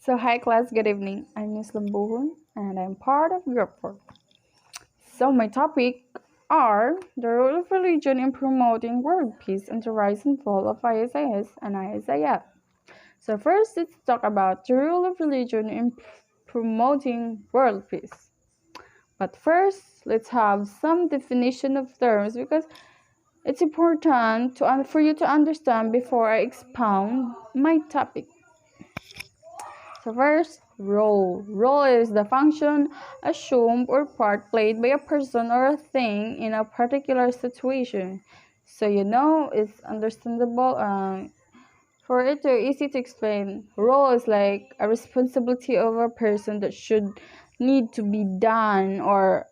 So, hi class, good evening. I'm Miss Lambuhon and I'm part of Group 4. So, my topic are the role of religion in promoting world peace and the rise and fall of ISIS and ISIF. So, first, let's talk about the role of religion in promoting world peace. But first, let's have some definition of terms because it's important for you to understand before I expound my topic. So first, role. Role is the function, assumed, or part played by a person or a thing in a particular situation. So it's understandable. For it to easy to explain, role is like a responsibility of a person that should need to be done or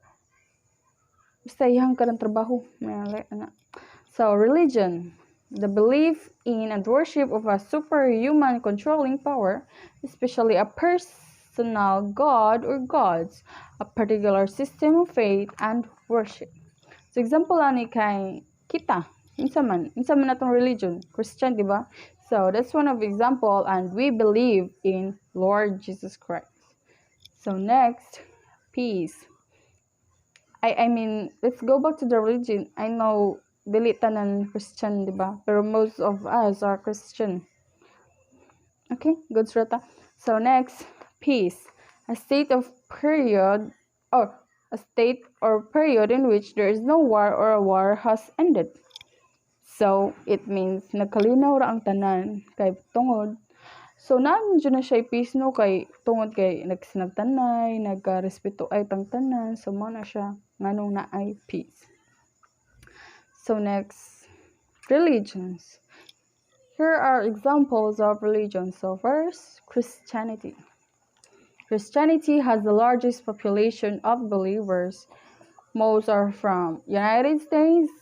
basta iyang ka ng trabaho. So religion. The belief in and worship of a superhuman controlling power, especially a personal god or gods, a particular system of faith and worship. So example ani kay kita, insa man atong religion, Christian, di ba? So that's one of example, and we believe in Lord Jesus Christ. So next, peace. I mean, let's go back to the religion. I know dili tanan Christian, di ba? Pero most of us are Christian. Okay, good Srata. So next, peace. A state or period in which there is no war or a war has ended. So it means nagkalinaw ra ang tanan kay tungod. So nandiyo na siya peace no kay tungod kay nagsinagtanay, nagkarespeto ay tang tanan. So mo na siya nganong na ay peace. So next, religions. Here are examples of religions. So first, Christianity. Christianity has the largest population of believers. Most are from United States,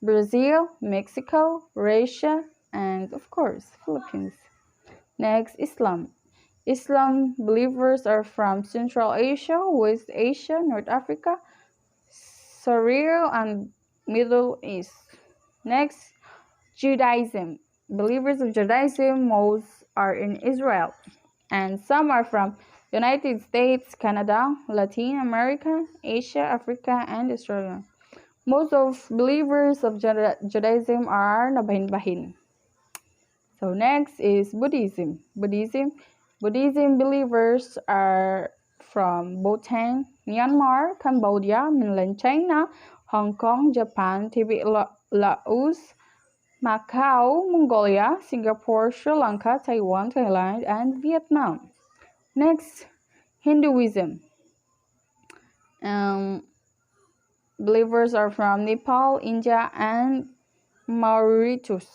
Brazil, Mexico, Russia, and of course, Philippines. Next, Islam. Islam believers are from Central Asia, West Asia, North Africa, Syria, and Middle East. Next, Judaism. Believers of Judaism, most are in Israel, and some are from United States, Canada, Latin America, Asia, Africa, and Australia. Most of believers of Judaism are nabahin-bahin. So next is Buddhism. Buddhism believers are from Bhutan, Myanmar, Cambodia, mainland China, Hong Kong, Japan, Tibet, Laos, Macau, Mongolia, Singapore, Sri Lanka, Taiwan, Thailand, and Vietnam. Next, Hinduism. Believers are from Nepal, India, and Mauritius.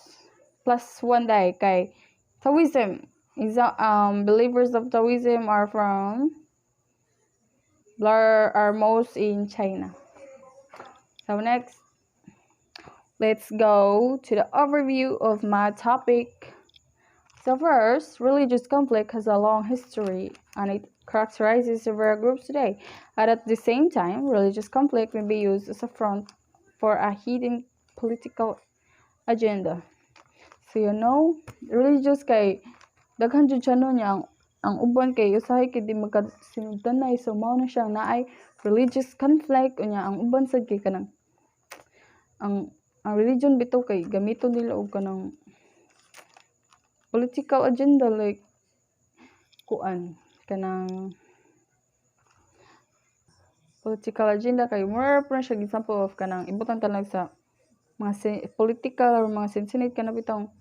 Plus one day kay Taoism. Believers of Taoism are most in China. So next, let's go to the overview of my topic. So first, religious conflict has a long history and it characterizes several groups today. And at the same time, religious conflict may be used as a front for a hidden political agenda. So religious kay daghan jud siya niya ang uban kay usahay kay di magkasinugtanay, so mao na siya naay religious conflict unya ang uban sad kay kanang ang religion bitaw kay gamiton nila og kanang political agenda, like kanang political agenda kay more pa siya example of kanang ibutan talag sa mga political or mga sensitive kana bitong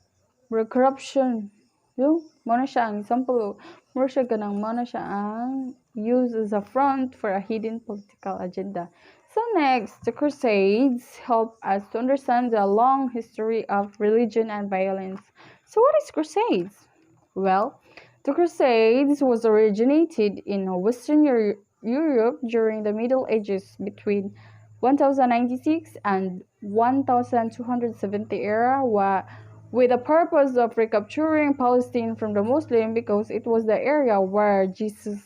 corruption. Mo na siya ang example, more siya kanang mo na siya ang used as a front for a hidden political agenda. So next, the Crusades help us to understand the long history of religion and violence. So what is Crusades? Well, the Crusades was originated in Western Europe during the Middle Ages between 1096 and 1270 era, with the purpose of recapturing Palestine from the Muslim because it was the area where Jesus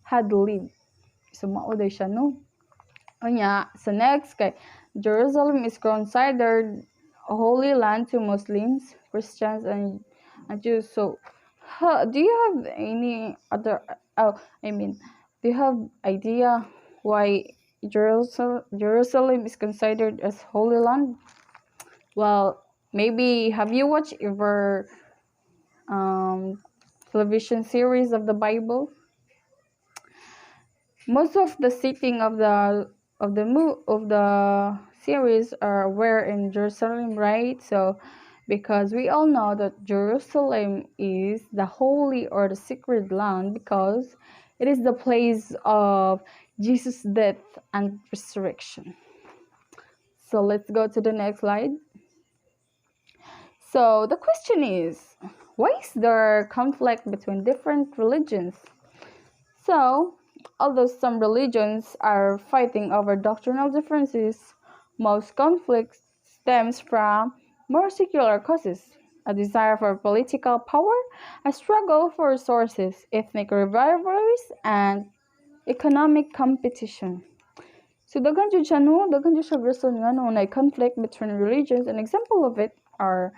had lived. So mauday siya no. So next kay Jerusalem is considered a holy land to Muslims, Christians, and Jews. So do you have any other? Oh, I mean, do you have idea why Jerusalem is considered as Holy Land? Well, maybe have you watched ever television series of the Bible? Most of the setting of the series were in Jerusalem, right? So because we all know that Jerusalem is the holy or the sacred land because it is the place of Jesus' death and resurrection. So let's go to the next slide. So the question is, why is there conflict between different religions? So, although some religions are fighting over doctrinal differences, most conflict stems from more secular causes: a desire for political power, a struggle for resources, ethnic rivalries, and economic competition. So, daghan jud siya reason nga no na conflict between religions. An example of it are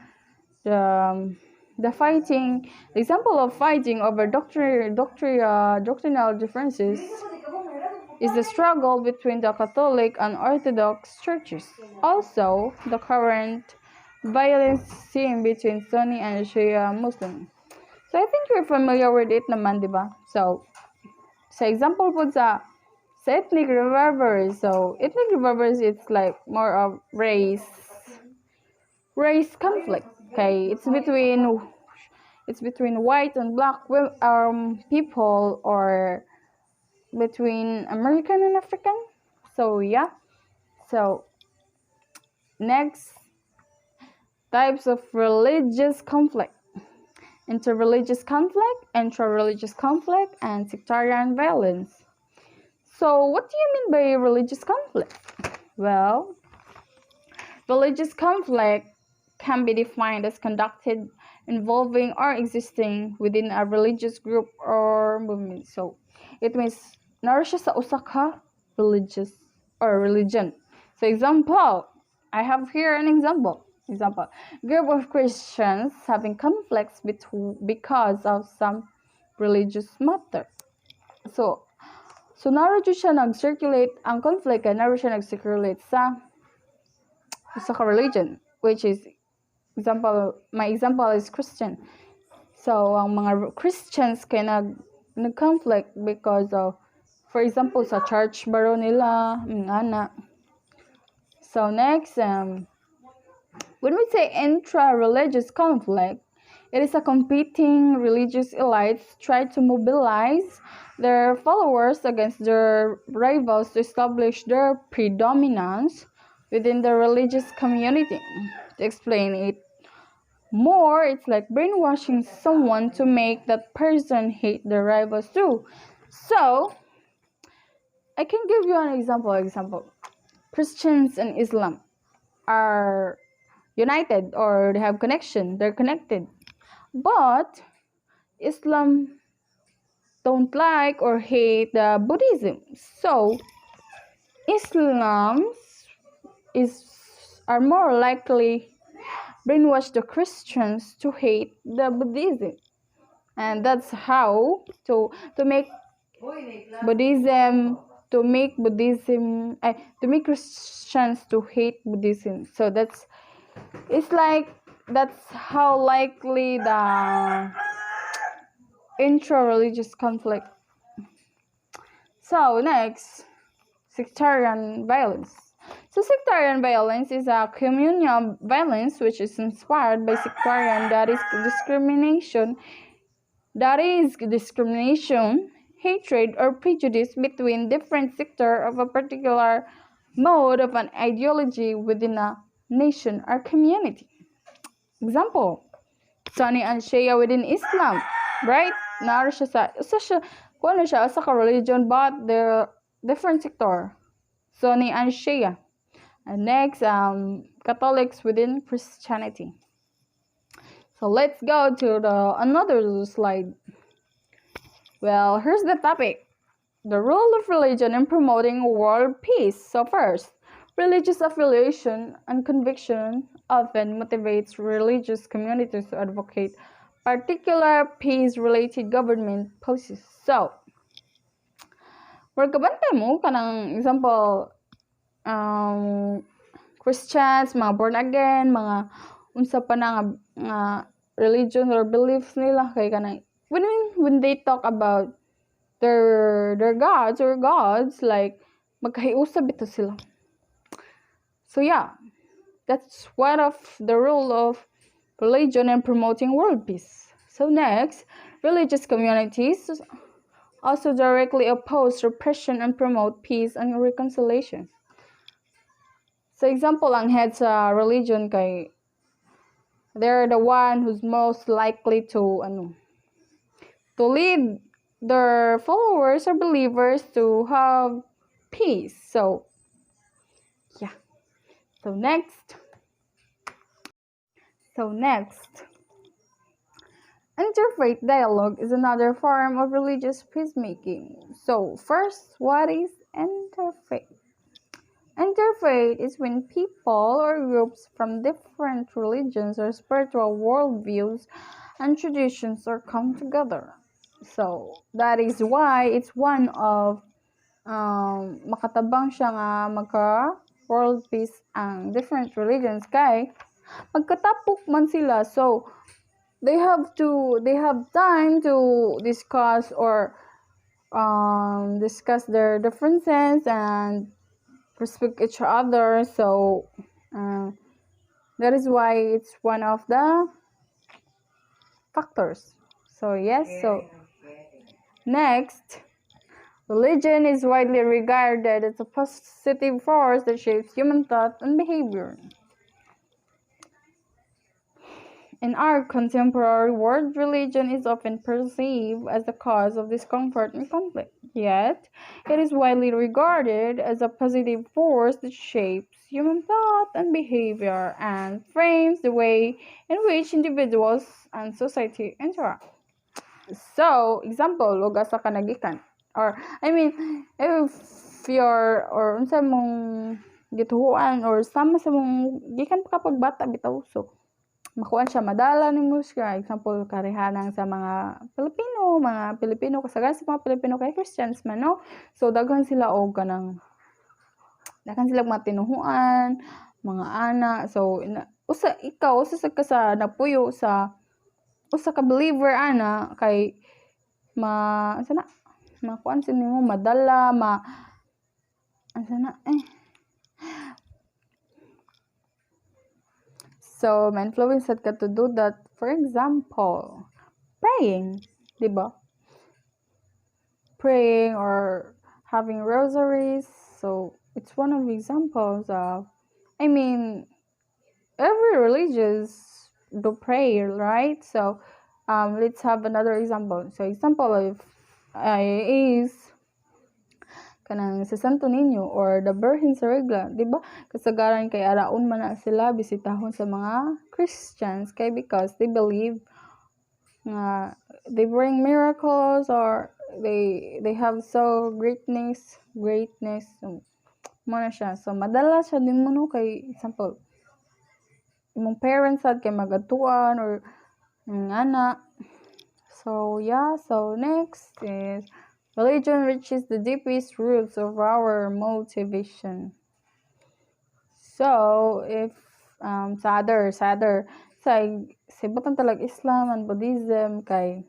the fighting. The example of fighting over doctrinal differences is the struggle between the Catholic and Orthodox churches. Also, the current violence seen between Sunni and Shia Muslims. So I think you're familiar with it naman, di ba? So, sa example po sa ethnic rivalries. So, ethnic rivalries, it's like more of race conflict. Okay, it's between white and black people, or between American and African. So yeah. So next, types of religious conflict: interreligious conflict, intra-religious conflict, and sectarian violence. So what do you mean by religious conflict? Well, religious conflict can be defined as conducted involving or existing within a religious group or movement. So it means nara siya sa usa ka religious or religion. So example, I have here an example. Group of Christians having conflicts because of some religious matter. So nara jud siya nag-circulate ang conflict, and nara siya nag-circulate sa usa ka religion, which is my example is Christian. So ang mga Christians kay nag-conflict because of, for example, sa church baro nila ana. So next, when we say intra-religious conflict, it is a competing religious elites try to mobilize their followers against their rivals to establish their predominance within the religious community. To explain it more, it's like brainwashing someone to make that person hate their rivals too. So I can give you an example. Christians and Islam are united, or they have connection, they're connected, but Islam don't like or hate the Buddhism. So Islam's are more likely brainwash the Christians to hate the Buddhism, and that's how to make Buddhism to make Christians to hate Buddhism. So that's how likely the intra-religious conflict. So next, sectarian violence. So sectarian violence is a communal violence which is inspired by sectarian, that is discrimination, hatred, or prejudice between different sectors of a particular mode of an ideology within a nation or community. Example, Sunni and Shia within Islam, right? Nara siya sa ka religion, but they're different sector. Sunni and Shia. And next, Catholics within Christianity. So let's go to another slide. Well, here's the topic: the role of religion in promoting world peace. So first, religious affiliation and conviction often motivates religious communities to advocate particular peace-related government policies. So, where kabantay mo kanang example, Christians, mga born again, mga unsa pa na nga religion or beliefs nila kay kanang when they talk about their gods or gods, like magkahiusab ito sila. So yeah, that's one of the role of religion in promoting world peace. So next, religious communities also directly oppose repression and promote peace and reconciliation. So example, ang head sa religion kay they're the one who's most likely to lead their followers or believers to have peace. So yeah. So next, interfaith dialogue is another form of religious peacemaking. So first, what is interfaith? Interfaith is when people or groups from different religions or spiritual worldviews and traditions are come together. So that is why it's one of makatabang siya nga magka world peace ang different religions kay magkatapok man sila, so they have time to discuss or discuss their differences and respect each other. So that is why it's one of the factors. So yes, so next, religion is widely regarded as a positive force that shapes human thought and behavior. In our contemporary world, religion is often perceived as the cause of discomfort and conflict. Yet, it is widely regarded as a positive force that shapes human thought and behavior and frames the way in which individuals and society interact. So, example, lugar sa kanagikan. Or, I mean, if you're, or unsa mong gituhuan, or sama sa mong, gikan pa kapag bata bitaw, so, makuan siya madala ni musika. Example, karihanang sa mga Pilipino, kasagaran sa mga Pilipino kay Christians man, no? So, daghan sila mga tinuhuan, mga anak. So, usa ka sa napuyo sa usa ka believer ana kay makuan sa nimo madala so ma-influence ka to do that. For example, praying, diba? Praying or having rosaries. So it's one of the examples of, I mean, every religious do pray, right? So let's have another example. So example if is kanang sa Santo Niño or the Virgin sa Regla, di ba? Kasagaran kay araon man na sila bisitahon sa mga Christians kay because they believe nga they bring miracles or they have so greatness so, mo na siya. So madala siya din mo no kay example imong parents sad kay magatuan or anak. So yeah, so next is religion reaches the deepest roots of our motivation. So if sa ibutang talag Islam and Buddhism kay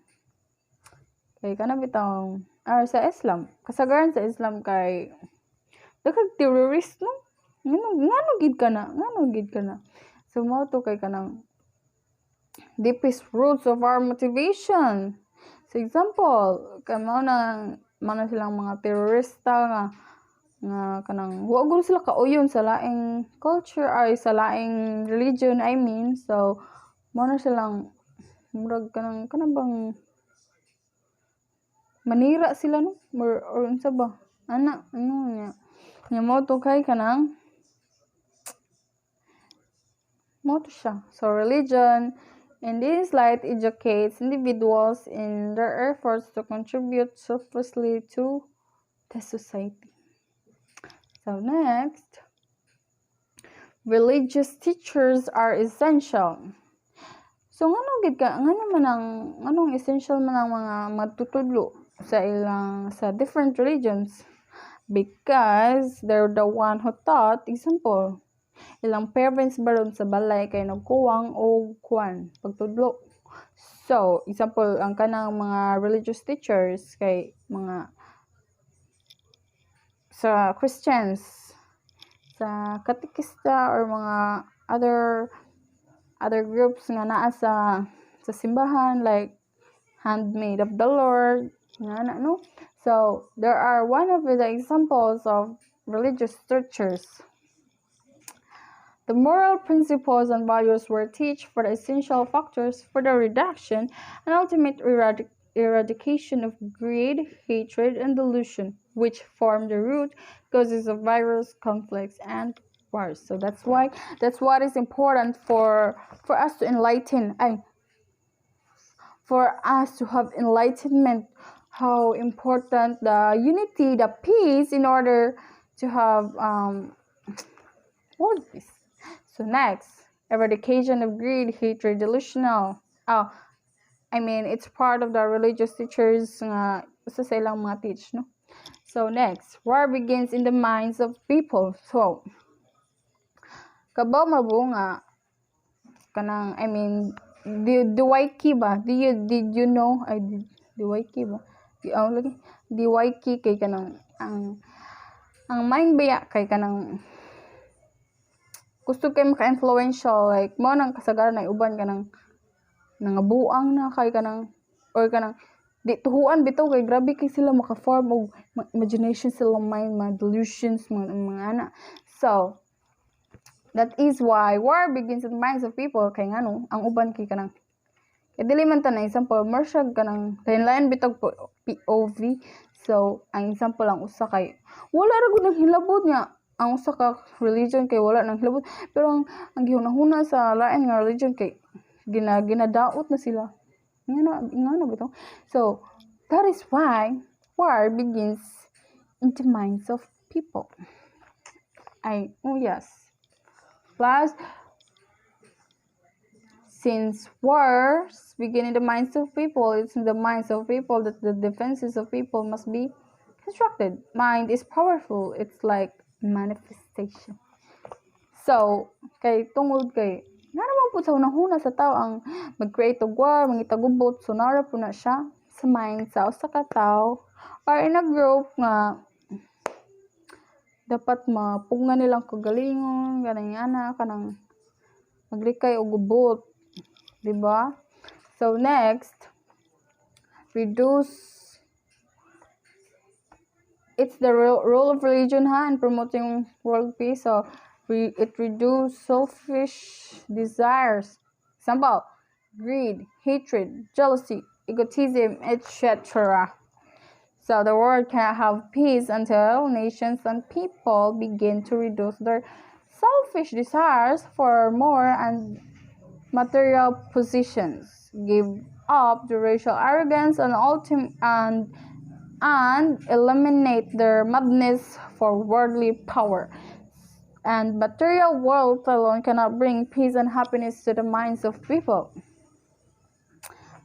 kana bitang sa Islam kasagaran sa Islam kay daghang terrorist no ngano gid kana so mao to kay kanang deepest roots of our motivation. So example, kamo na silang mga terorista nga kanang wa gud sila kauyon sa laing culture ay sa laing religion, I mean. So mo na silang murag kanang bang manira sila no or unsa ba nya mo to kay kanang mo to siya. So religion in this light educates individuals in their efforts to contribute selflessly to the society. So next, religious teachers are essential. So anong essential man ang mga magtutudlo sa ilang sa different religions? Because they're the one who taught. Example, ilang parents baron sa balay kay nagkuwang og kuan pagtudlo. So example, ang kanang mga religious teachers kay mga sa Christians, sa katekista or mga other groups nga naa sa simbahan, like Handmaid of the Lord, nga no? So there are one of the examples of religious teachers. The moral principles and values were taught for the essential factors for the reduction and ultimate eradication of greed, hatred, and delusion, which form the root causes of violence, conflicts, and wars. So that's what is important for us to enlighten, for us to have enlightenment, how important the unity, the peace, in order to have world peace. So next, eradication of greed, hatred, delusional. It's part of the religious teachers nga sa silang mga teach, no? So next, war begins in the minds of people. So kabaw mabo nga kanang DYK ba? Did you know? DYK ba? DYK kay kanang ang mind baya kay kanang gusto kay maka-influential, like mo nang kasagaran na uban kanang nangabuang na kay kanang or kanang di tuhuan bitaw kay grabe kay sila maka-form og imagination sila mind, mga delusions, mga ana. So that is why war begins in the minds of people kay ngano ang uban kay kanang kay dili man ta na example more siya kanang lain bitag POV. So ang example ang usa kay wala ra gud nang hilabot niya ang usa ka religion kay wala nang hilabot, pero ang gihunahuna sa lain nga religion kay ginadaot na sila ngano bitaw. So that is why war begins in the minds of people. Yes. Plus, since wars begin in the minds of people, it's in the minds of people that the defenses of people must be constructed. Mind is powerful. It's like manifestation. So, kay tungod kay nga naman po sa unang-una sa tao ang mag-create og war, mangitagubot, so nara po na siya sa mind sa usa ka tao or in a group nga dapat mapungan nilang kagalingon, kanang maglikay og gubot, di ba? So next, reduce. It's the role of religion in promoting world peace. So it reduces selfish desires. Example, greed, hatred, jealousy, egotism, etc. So the world cannot have peace until nations and people begin to reduce their selfish desires for more and material positions, give up the racial arrogance and eliminate their madness for worldly power. And material wealth alone cannot bring peace and happiness to the minds of people.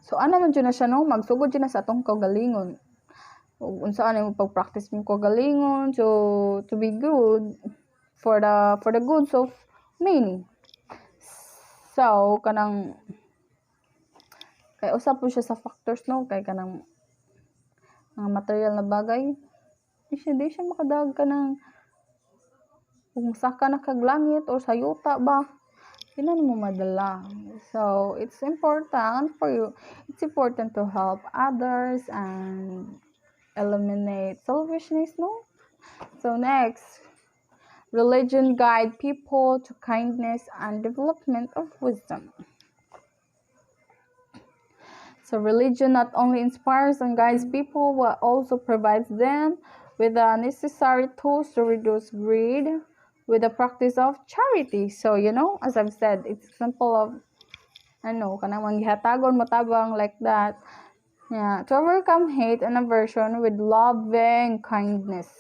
So ano man dyan na siya, no? Magsugod dyan na sa atong kagalingon. Unsaan mo pag-practice mo kagalingon to be good for the goods of many. So kanang kay usap po siya sa factors, no? Kay kanang mga material na bagay, di siya makadag ka ng kung saka na kaglangit or sa yuta ba, yun mo madala. So it's important for you, it's important to help others and eliminate selfishness, no? So next, religion guide people to kindness and development of wisdom. So religion not only inspires and guides people, but also provides them with the necessary tools to reduce greed with the practice of charity. So, as I've said, it's simple of, kanang manghihatagon mo tabang like that. Yeah, to overcome hate and aversion with loving kindness,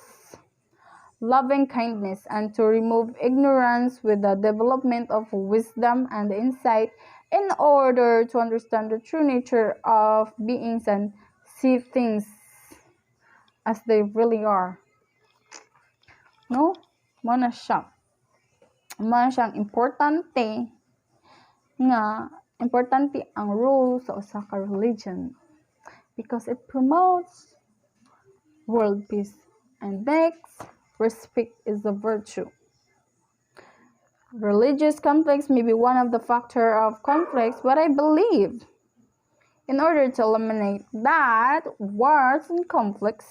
and to remove ignorance with the development of wisdom and insight in order to understand the true nature of beings and see things as they really are. No? Mo na siyang importante ang role sa usa ka religion because it promotes world peace and makes respect is a virtue. Religious conflicts may be one of the factor of conflicts, but I believe in order to eliminate that wars and conflicts,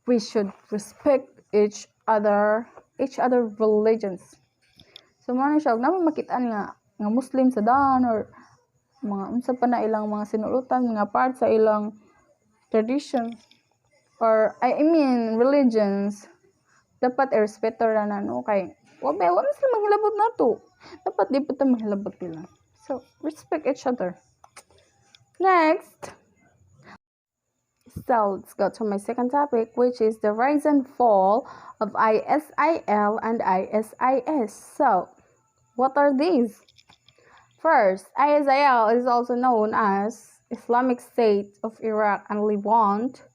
we should respect each other religions. So mo na siya naman makita nga Muslim sa daan or mga unsa pa na ilang mga sinulutan, mga part sa ilang traditions or I mean religions, dapat i-respeto ra na no kay wa sila manghilabot nato. Dapat di pa ta manghilabot nila. So respect each other. Next. So let's go to my second topic, which is the rise and fall of ISIL and ISIS. So what are these? First, ISIL is also known as Islamic State of Iraq and Levant,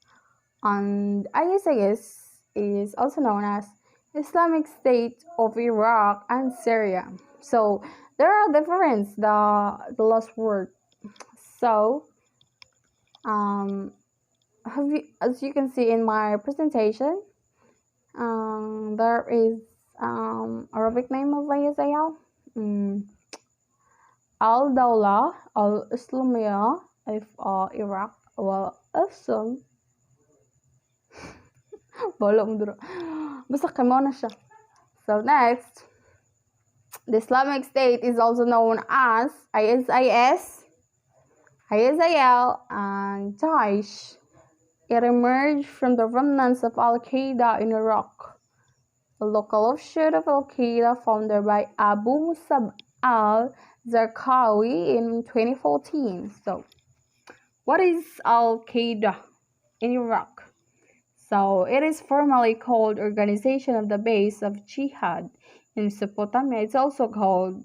and ISIS is also known as Islamic State of Iraq and Syria. So there are differences, the last word. So as you can see in my presentation, there is Arabic name of ISIL. Al-Dawla Al-Islamiyya of Iraq. Well, awesome. Bala mo duro. Basta kamo na siya. So next, the Islamic State is also known as ISIS, ISIL, and Daesh. It emerged from the remnants of Al-Qaeda in Iraq, a local offshoot of Al-Qaeda founded by Abu Musab al-Zarqawi in 2014. So, what is Al-Qaeda in Iraq? So, it is formally called Organization of the Base of Jihad in Mesopotamia. It's also called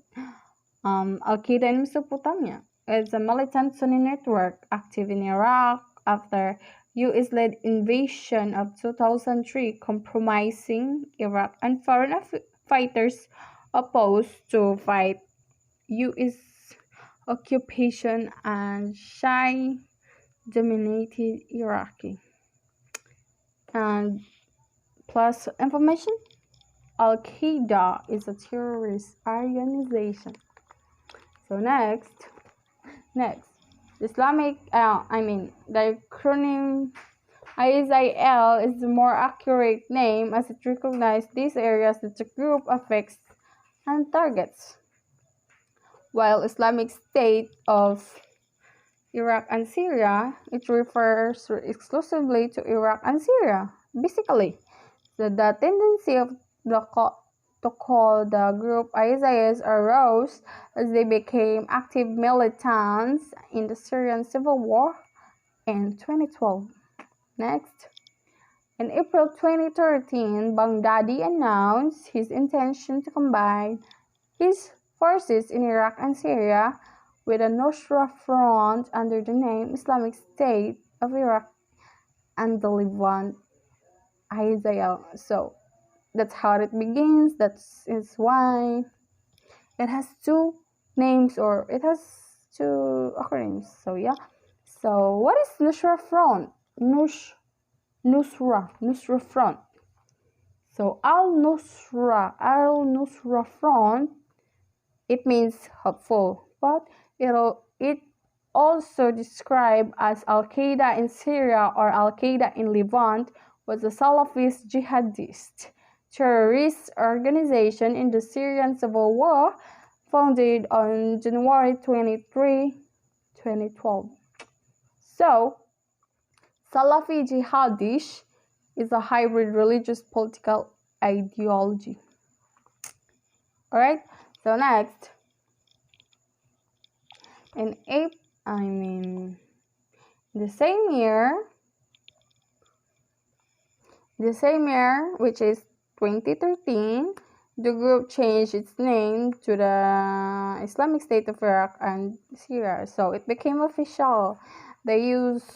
Al-Qaeda in Mesopotamia. It's a militant Sunni network active in Iraq after US-led invasion of 2003, compromising Iraq and foreign fighters opposed to fight US occupation and Shia-dominated Iraqi. And plus information, Al-Qaeda is a terrorist organization. So next, Islamic, the acronym ISIL is the more accurate name as it recognizes these areas that the group affects and targets. While Islamic State of Iraq and Syria, it refers exclusively to Iraq and Syria. Basically, the tendency of to call the group ISIS arose as they became active militants in the Syrian civil war in 2012. Next, in April 2013, Baghdadi announced his intention to combine his forces in Iraq and Syria with a Nusra Front under the name Islamic State of Iraq and the Levant, ISIL. So that's how it begins. That is why it has two names or it has two acronyms. So yeah. So what is Nusra Front? Nusra Front. So Al-Nusra Front, it means hopeful, but it also described as Al-Qaeda in Syria or Al-Qaeda in Levant was a Salafist jihadist terrorist organization in the Syrian civil war founded on January 23, 2012. So, Salafi jihadish is a hybrid religious political ideology. Alright, so next, in the same year, which is 2013, the group changed its name to the Islamic State of Iraq and Syria, so it became official. They used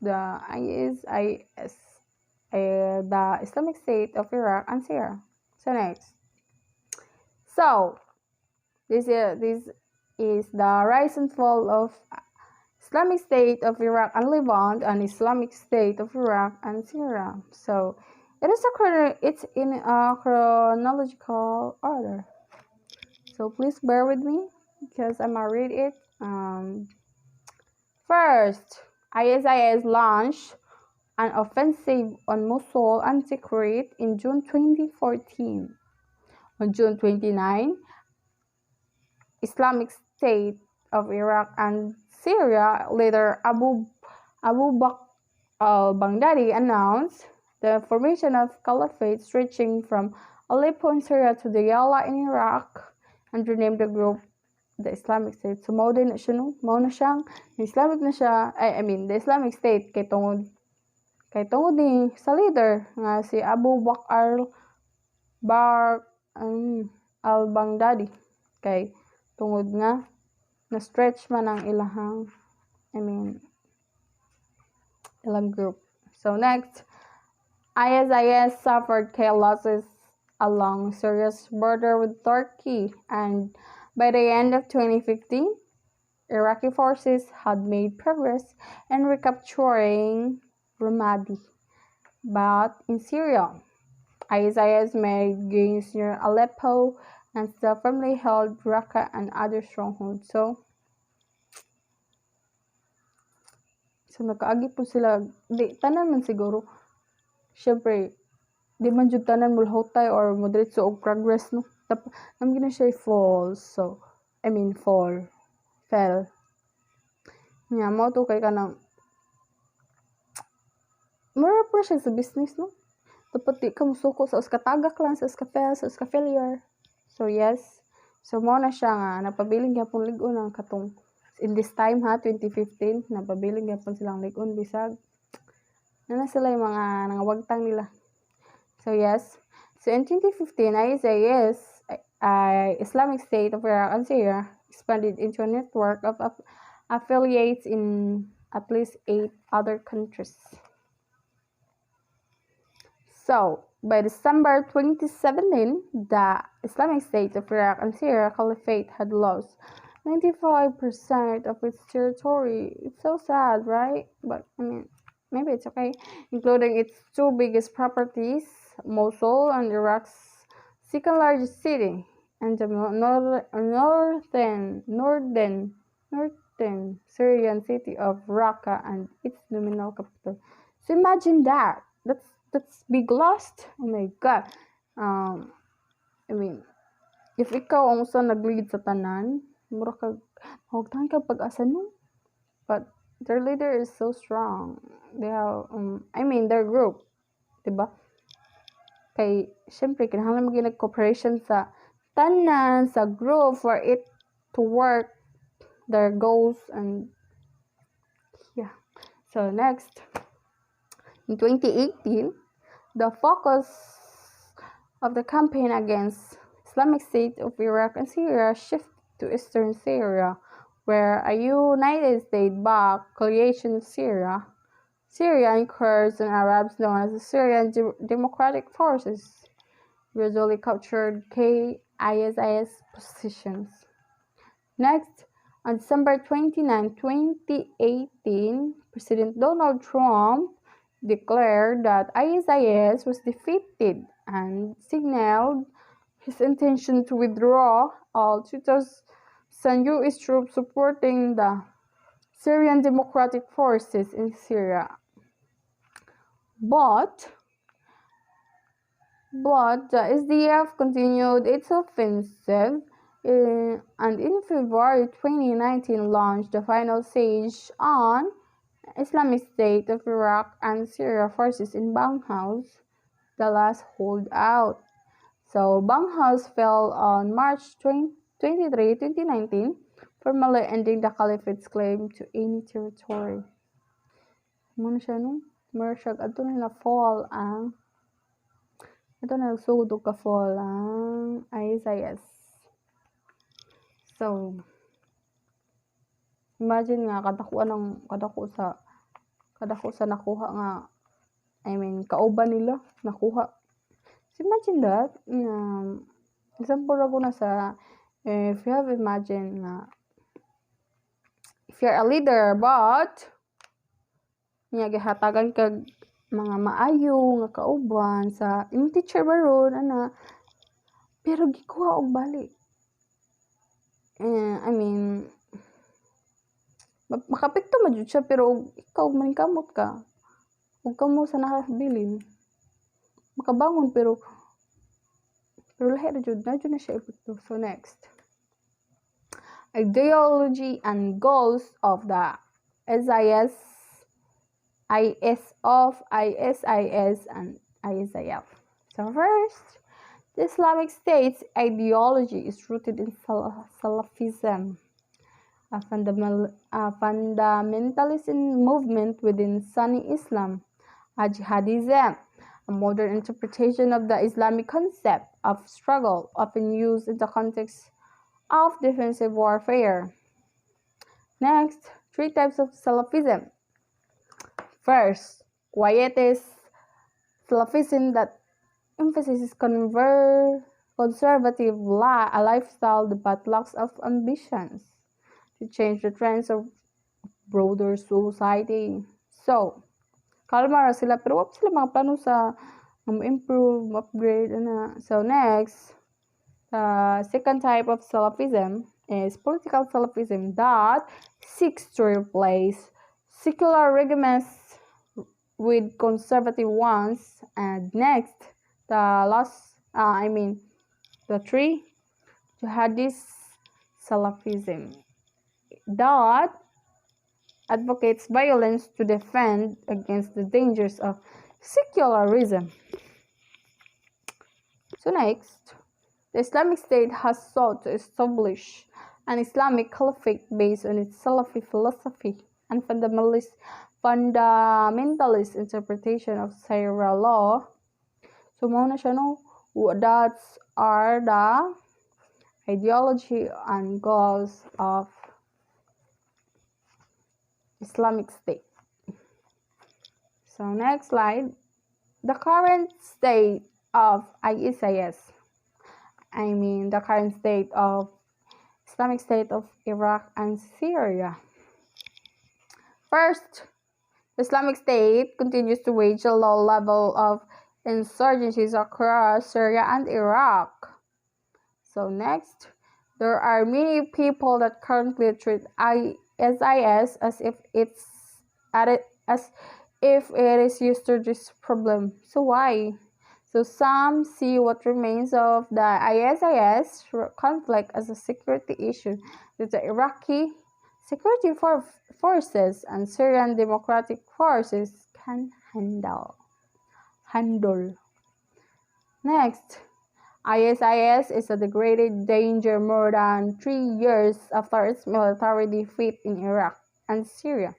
the ISIS, the Islamic State of Iraq and Syria. So next, so this is the rise and fall of Islamic State of Iraq and Levant and Islamic State of Iraq and Syria. So it's in a chronological order. So please bear with me because I'm gonna read it. First, ISIS launched an offensive on Mosul and Tikrit in June 2014. On June 29, Islamic State of Iraq and Syria leader Abu Bakr al-Baghdadi announced the formation of caliphate stretching from Aleppo in Syria to Diyala in Iraq and renamed the group the Islamic State. So mao din siya no, mao na siyang Islamic na siya, the Islamic State kay tungod ni sa leader nga si Abu Bakr al-Baghdadi kay tungod nga na-stretch man ang ilang group. So next, ISIS suffered losses along Syria's border with Turkey, and by the end of 2015, Iraqi forces had made progress in recapturing Ramadi. But in Syria, ISIS made gains near Aleppo and still firmly held Raqqa and other strongholds. So nakaagi po sila, di tanan man siguro. Syempre, di man jud tanan mulhotay or moderate og progress no. Nam gina siya fall. Fell. Nya mo to kay kanang mura po siya sa business no. Dapat di ka musuko sa uskatagak lang, sa uska-fail, sa uska-failure. So yes. So mo na siya nga napabiling gyapon lig-on ang katong in this time 2015 napabiling gyapon silang lig-on bisag na sila yung mga nangawagtang nila. So yes. So in 2015, ISIS, Islamic State of Iraq and Syria, expanded into a network of affiliates in at least 8 other countries. So, by December 2017, the Islamic State of Iraq and Syria Caliphate had lost 95% of its territory. It's so sad, right? But maybe it's okay. Including its 2 biggest properties, Mosul and Iraq's second largest city, and the northern Syrian city of Raqqa and its nominal capital. So imagine that. That's big lost. Oh my God. If ikaw ang usa nag-lead sa tanan, mura kag mahugtan ka pag-asa no. But their leader is so strong. They have, their group, diba? Kay syempre kinahanglan maging cooperation sa tanan, sa group for it to work their goals and yeah. So next, in 2018, the focus of the campaign against Islamic State of Iraq and Syria shifted to eastern Syria, where a United States-backed coalition of Syrian Kurds and Arabs known as the Syrian Democratic Forces gradually captured key ISIS positions. Next, on December 29, 2018, President Donald Trump declared that ISIS was defeated and signaled his intention to withdraw all 2,000 U.S. troops supporting the Syrian Democratic Forces in Syria. But the SDF continued its offensive and in February 2019 launched the final siege on Islamic State of Iraq and Syria forces in Banghaus, the last holdout. So Banghaus fell on March 23, 2019, formally ending the Caliphate's claim to any territory. Muna siya no? Mura siya adto na fall ang Ito na nagsugod og ka-fall ang ISIS. So, imagine nga kadako sa nakuha nga, I mean kauban nila nakuha. So imagine that, example ra ko na sa, if you have imagine nga if you're a leader but nya gihatagan kag mga maayo nga kauban sa imong teacher baron ana, pero gikuha og bali. I mean makapekto man jud siya, pero ikaw maningkamot ka ug kamo sa nakabilin makabangon, pero lahi ra jud na siya epekto. So next, ideology and goals of the ISIS and ISIF. So first, the Islamic State's ideology is rooted in Salafism, a fundamentalist movement within Sunni Islam, jihadism, a modern interpretation of the Islamic concept of struggle, often used in the context of defensive warfare. Next, 3 types of Salafism. First, quietist Salafism that emphasizes conservative lifestyle but lacks of ambitions to change the trends of broader society. So, kalma ra sila pero wala sila mga plano sa improve, upgrade, ana. So next, the second type of Salafism is political Salafism that seeks to replace secular regimes with conservative ones. And next, the 3, jihadist Salafism that advocates violence to defend against the dangers of secularism. So next, the Islamic State has sought to establish an Islamic caliphate based on its Salafi philosophy and fundamentalist interpretation of Sharia law. So muna siya, no? That are the ideology and goals of Islamic State. So next slide, the current state of ISIS. The current state of Islamic State of Iraq and Syria. First, the Islamic State continues to wage a low level of insurgencies across Syria and Iraq. So next, there are many people that currently treat ISIS as if it is used to this problem. So why? So some see what remains of the ISIS conflict as a security issue that the Iraqi security forces and Syrian democratic forces can handle. Next, ISIS is a degraded danger more than 3 years after its military defeat in Iraq and Syria,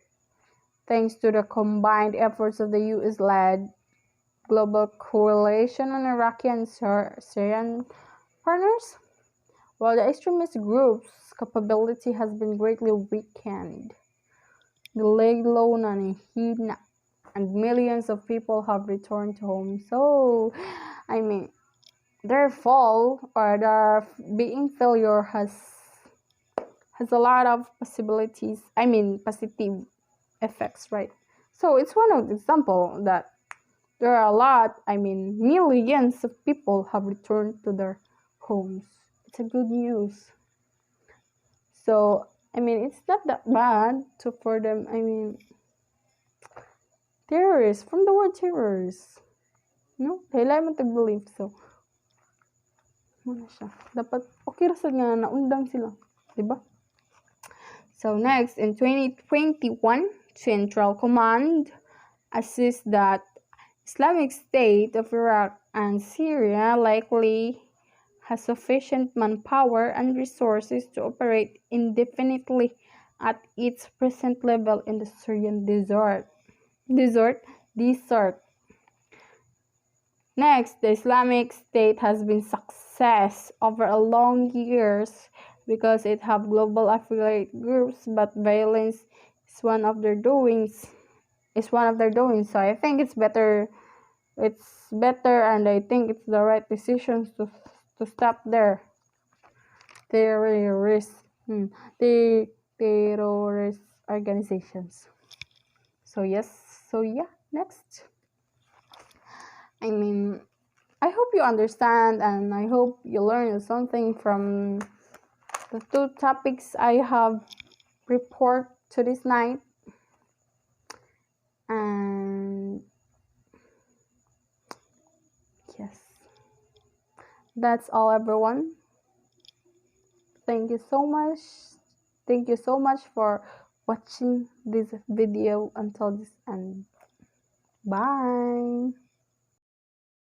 thanks to the combined efforts of the US-led global coalition on Iraqi and Syrian partners. While the extremist group's capability has been greatly weakened, and millions of people have returned home. So, their fall or their being failure has a lot of positive effects, right? So it's one of the example that there are millions of people have returned to their homes. It's a good news. So, it's not that bad for them. Terrorists, from the word terrorists. No? Kailangan mo tag-believe. So, muna siya. Dapat, okay ra sad nga naundang sila. Diba? So, next, in 2021, Central Command assessed that Islamic State of Iraq and Syria likely has sufficient manpower and resources to operate indefinitely at its present level in the Syrian desert. Next, the Islamic State has been success over a long years because it have global affiliate groups, but violence is one of their doings. So I think it's better. It's better, and I think it's the right decision to stop there. Terrorist, the terrorist organizations. So yes. So yeah. Next. I mean, I hope you understand, and I hope you learn something from the two topics I have report to this night. And yes, that's all, everyone. Thank you so much. Thank you so much for watching this video until this end. Bye.